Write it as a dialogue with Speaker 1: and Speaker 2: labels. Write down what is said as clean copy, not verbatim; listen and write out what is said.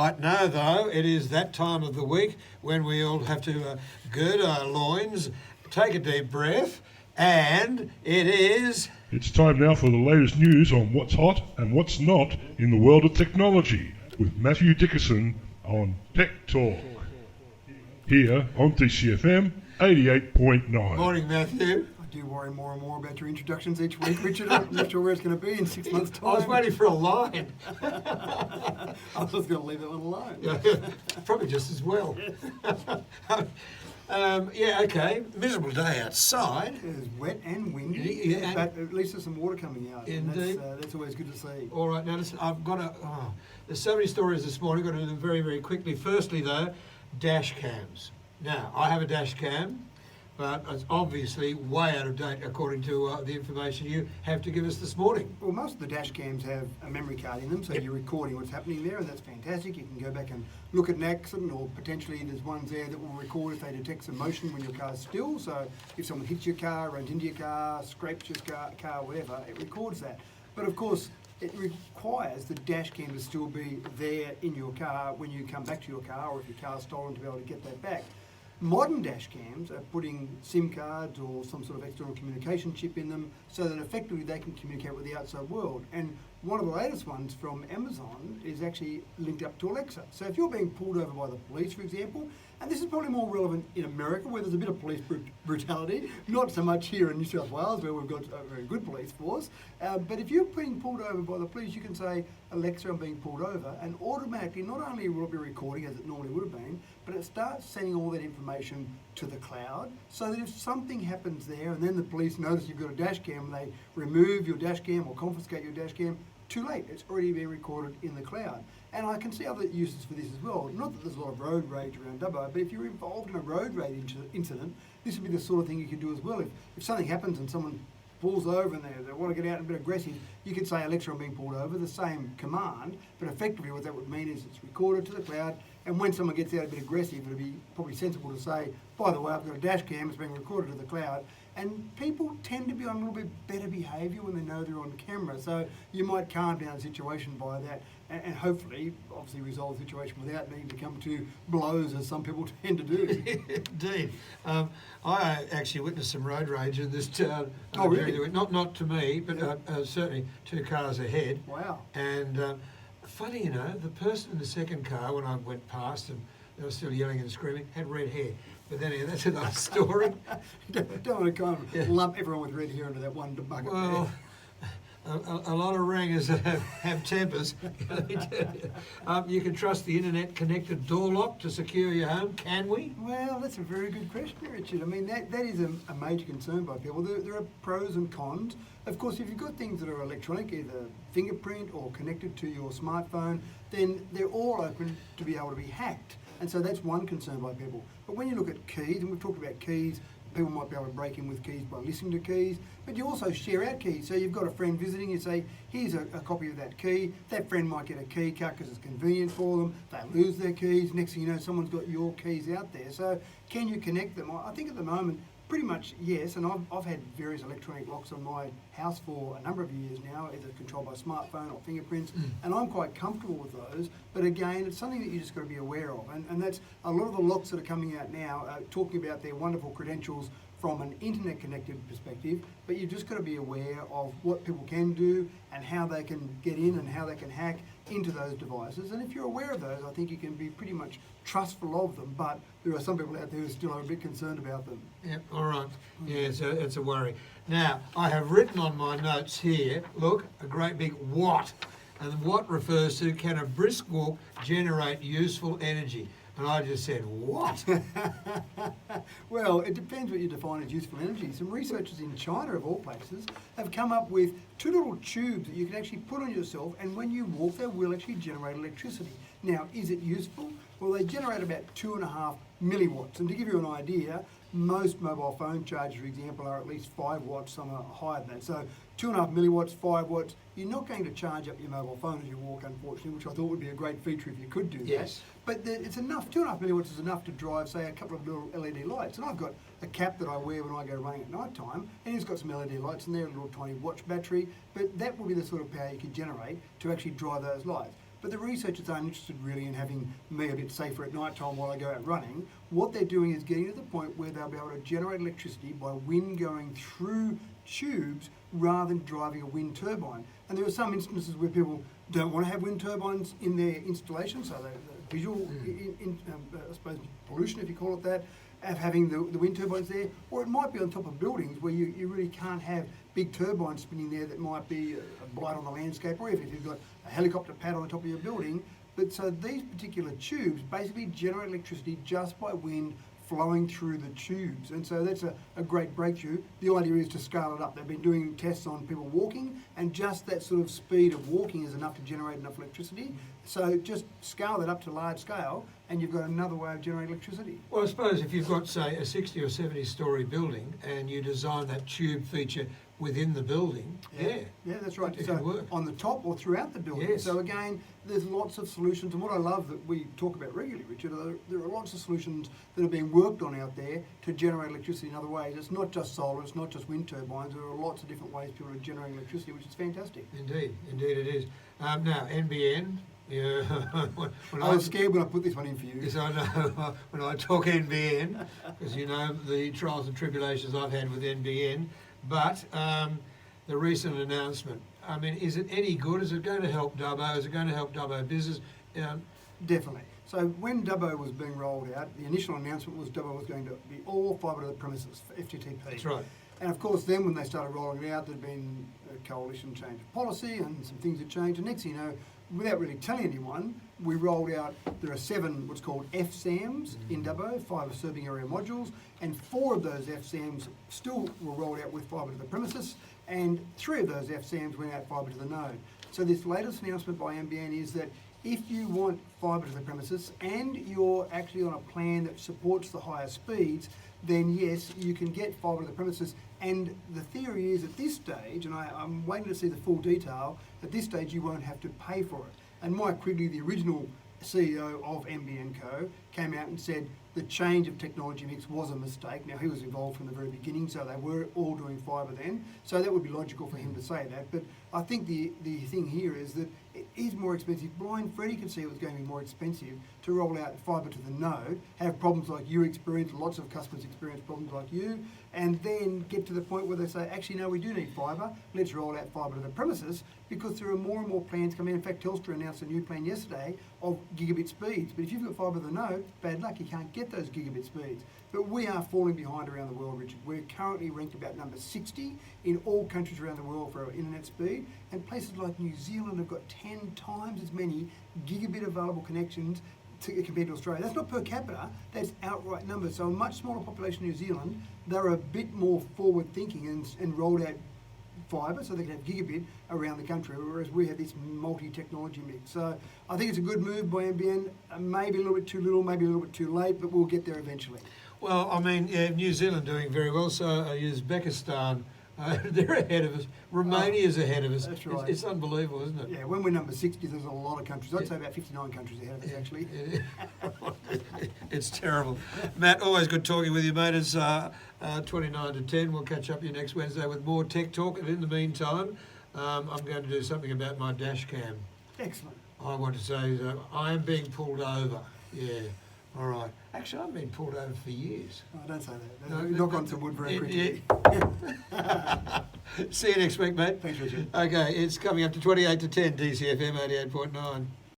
Speaker 1: Right now, though, it is that time of the week when we all have to gird our loins, take a deep breath, and it is...
Speaker 2: It's time now for the latest news on what's hot and what's not in the world of technology with Matthew Dickerson on Tech Talk. Here on DCFM 88.9.
Speaker 1: Morning, Matthew.
Speaker 3: I do worry more and more about your introductions each week, Richard. I'm not sure where it's going to be in 6 months' time.
Speaker 1: I was waiting for a line.
Speaker 3: I was going to leave that one alone.
Speaker 1: Yeah, probably just as well. Okay. Miserable day outside.
Speaker 3: It's wet and windy,
Speaker 1: Yeah,
Speaker 3: but at least there's some water coming out.
Speaker 1: Indeed.
Speaker 3: And that's always good to see.
Speaker 1: All right, now listen, I've got there's so many stories this morning, I've got to do them very, very quickly. Firstly, though, dash cams. Now, I have a dash cam, but it's obviously way out of date according to the information you have to give us this morning.
Speaker 3: Well, most of the dash cams have a memory card in them, so you're recording what's happening there, and that's fantastic. You can go back and look at an accident, or potentially there's ones there that will record if they detect some motion when your car's still. So if someone hits your car, runs into your car, scrapes your car, whatever, it records that. But of course, it requires the dash cam to still be there in your car when you come back to your car, or if your car's stolen, to be able to get that back. Modern dash cams are putting SIM cards or some sort of external communication chip in them so that effectively they can communicate with the outside world. And one of the latest ones from Amazon is actually linked up to Alexa. So if you're being pulled over by the police, for example, and this is probably more relevant in America where there's a bit of police brutality, not so much here in New South Wales where we've got a very good police force, but if you're being pulled over by the police, you can say, Alexa, I'm being pulled over, and automatically not only will it be recording as it normally would have been, but it starts sending all that information to the cloud so that if something happens there and then the police notice you've got a dash cam and they remove your dash cam or confiscate your dash cam, too late, it's already been recorded in the cloud. And I can see other uses for this as well. Not that there's a lot of road rage around Dubbo, but if you're involved in a road rage incident, this would be the sort of thing you could do as well. If something happens and someone pulls over and they want to get out and a bit aggressive, you could say, Alexa, I'm being pulled over, the same command, but effectively what that would mean is it's recorded to the cloud, and when someone gets out a bit aggressive, it'd be probably sensible to say, by the way, I've got a dash cam, it's being recorded to the cloud. And people tend to be on a little bit better behaviour when they know they're on camera. So you might calm down the situation by that and hopefully, obviously, resolve the situation without needing to come to blows, as some people tend to do.
Speaker 1: Indeed. I actually witnessed some road rage in this town.
Speaker 3: Oh, really?
Speaker 1: Not to me, but certainly 2 cars ahead.
Speaker 3: Wow.
Speaker 1: And funny, the person in the second car, when I went past and they were still yelling and screaming, had red hair. But then that's another story.
Speaker 3: Don't want to kind of lump everyone with red hair into that one bucket.
Speaker 1: Well, a lot of ringers have tempers. Let me tell you. You can trust the internet-connected door lock to secure your home, can we?
Speaker 3: Well, that's a very good question, Richard. I mean, that is a major concern by people. There are pros and cons. Of course, if you've got things that are electronic, either fingerprint or connected to your smartphone, then they're all open to be able to be hacked. And so that's one concern by people. But when you look at keys, and we've talked about keys, people might be able to break in with keys by listening to keys, but you also share out keys. So you've got a friend visiting, you say, here's a copy of that key. That friend might get a key cut because it's convenient for them. They lose their keys. Next thing you know, someone's got your keys out there. So can you connect them? I think at the moment, pretty much yes, and I've had various electronic locks on my house for a number of years now, either controlled by smartphone or fingerprints, and I'm quite comfortable with those. But again, it's something that you just got to be aware of, and that's a lot of the locks that are coming out now talking about their wonderful credentials from an internet-connected perspective, but you've just got to be aware of what people can do and how they can get in and how they can hack into those devices. And if you're aware of those, I think you can be pretty much trustful of them, but there are some people out there who still are a bit concerned about them.
Speaker 1: Yep, all right. Yeah, it's a worry. Now, I have written on my notes here, look, a great big what. And what refers to, can a brisk walk generate useful energy? And I just said, what?
Speaker 3: Well, it depends what you define as useful energy. Some researchers in China, of all places, have come up with 2 little tubes that you can actually put on yourself, and when you walk, they will actually generate electricity. Now, is it useful? Well, they generate about 2.5 milliwatts. And to give you an idea, most mobile phone chargers, for example, are at least 5 watts, some are higher than that. So 2.5 milliwatts, 5 watts, you're not going to charge up your mobile phone as you walk, unfortunately, which I thought would be a great feature if you could do that.
Speaker 1: Yes.
Speaker 3: But it's enough, 2.5 milliwatts is enough to drive, say, a couple of little LED lights. And I've got a cap that I wear when I go running at night time, and it's got some LED lights in there, a little tiny watch battery, but that would be the sort of power you could generate to actually drive those lights. but the researchers aren't interested really in having me a bit safer at night time while I go out running. What they're doing is getting to the point where they'll be able to generate electricity by wind going through tubes rather than driving a wind turbine. And there are some instances where people don't want to have wind turbines in their installation, so the visual, I suppose, pollution, if you call it that, of having the wind turbines there, or it might be on top of buildings where you really can't have big turbines spinning there that might be a blight on the landscape, or even if you've got a helicopter pad on the top of your building. But so these particular tubes basically generate electricity just by wind flowing through the tubes, and so that's a great breakthrough. The idea is to scale it up. They've been doing tests on people walking, and just that sort of speed of walking is enough to generate enough electricity. So just scale that up to large scale, and you've got another way of generating electricity.
Speaker 1: Well, I suppose if you've got, say, a 60 or 70 story building and you design that tube feature within the building, yeah,
Speaker 3: that's right.
Speaker 1: it
Speaker 3: So
Speaker 1: can work.
Speaker 3: on the top or throughout the building.
Speaker 1: Yes.
Speaker 3: So again, there's lots of solutions, and what I love that we talk about regularly, Richard, there are lots of solutions that are being worked on out there to generate electricity in other ways. It's not just solar, it's not just wind turbines. There are lots of different ways people are generating electricity, which is fantastic.
Speaker 1: Indeed it is. Now, NBN, yeah, when
Speaker 3: I was scared when I put this one in for you.
Speaker 1: Yes, I know. When I talk NBN, because you know the trials and tribulations I've had with NBN, but the recent announcement, I mean, is it any good? Is it going to help Dubbo? Is it going to help Dubbo business?
Speaker 3: Definitely. So when Dubbo was being rolled out, the initial announcement was Dubbo was going to be all fibre to the premises for FTTP.
Speaker 1: That's right.
Speaker 3: And of course, then when they started rolling it out, there'd been a coalition change of policy and some things had changed. And next thing you know, without really telling anyone, we rolled out, there are 7 what's called FSAMs in Dubbo, fibre serving area modules, and 4 of those FSAMs still were rolled out with fibre to the premises, and 3 of those FSAMs went out fibre to the node. So this latest announcement by NBN is that if you want fibre to the premises and you're actually on a plan that supports the higher speeds, then yes, you can get fibre to the premises. And the theory is at this stage, and I'm waiting to see the full detail, at this stage you won't have to pay for it. And Mike Quigley, the original CEO of NBN Co, came out and said the change of technology mix was a mistake. Now, he was involved from the very beginning, so they were all doing fibre then. So that would be logical for him to say that. But I think the thing here is that it is more expensive. Blind Freddie could see it was going to be more expensive to roll out fibre to the node, have problems like you experience, lots of customers experience problems like you, and then get to the point where they say, actually, no, we do need fibre, let's roll out fibre to the premises, because there are more and more plans coming in. In fact, Telstra announced a new plan yesterday of gigabit speeds. But if you've got fibre to the node, bad luck, you can't get those gigabit speeds. But we are falling behind around the world, Richard. We're currently ranked about number 60 in all countries around the world for our internet speed, and places like New Zealand have got 10 times as many gigabit available connections compared to Australia. That's not per capita, that's outright numbers. So a much smaller population in New Zealand, they're a bit more forward thinking and rolled out fibre so they can have gigabit around the country, whereas we have this multi-technology mix. So I think it's a good move by NBN, maybe a little bit too little, maybe a little bit too late, but we'll get there eventually.
Speaker 1: Well, I mean, yeah, New Zealand doing very well, so Uzbekistan, they're ahead of us. Romania's ahead of us.
Speaker 3: That's right.
Speaker 1: It's unbelievable, isn't it?
Speaker 3: Yeah, when we're number 60, there's a lot of countries. I'd say about 59 countries ahead of us, actually.
Speaker 1: It's terrible. Matt, always good talking with you, mate. It's 29 to 10. We'll catch up with you next Wednesday with more tech talk. And in the meantime, I'm going to do something about my dash cam.
Speaker 3: Excellent.
Speaker 1: I want to say that I am being pulled over. Yeah. All right. Actually, I've been pulled over for years.
Speaker 3: Oh, don't say that.
Speaker 1: No,
Speaker 3: Knock on some wood very quickly.
Speaker 1: See you next week, mate.
Speaker 3: Thanks, Richard.
Speaker 1: Okay, it's coming up to 28 to 10, DCFM 88.9.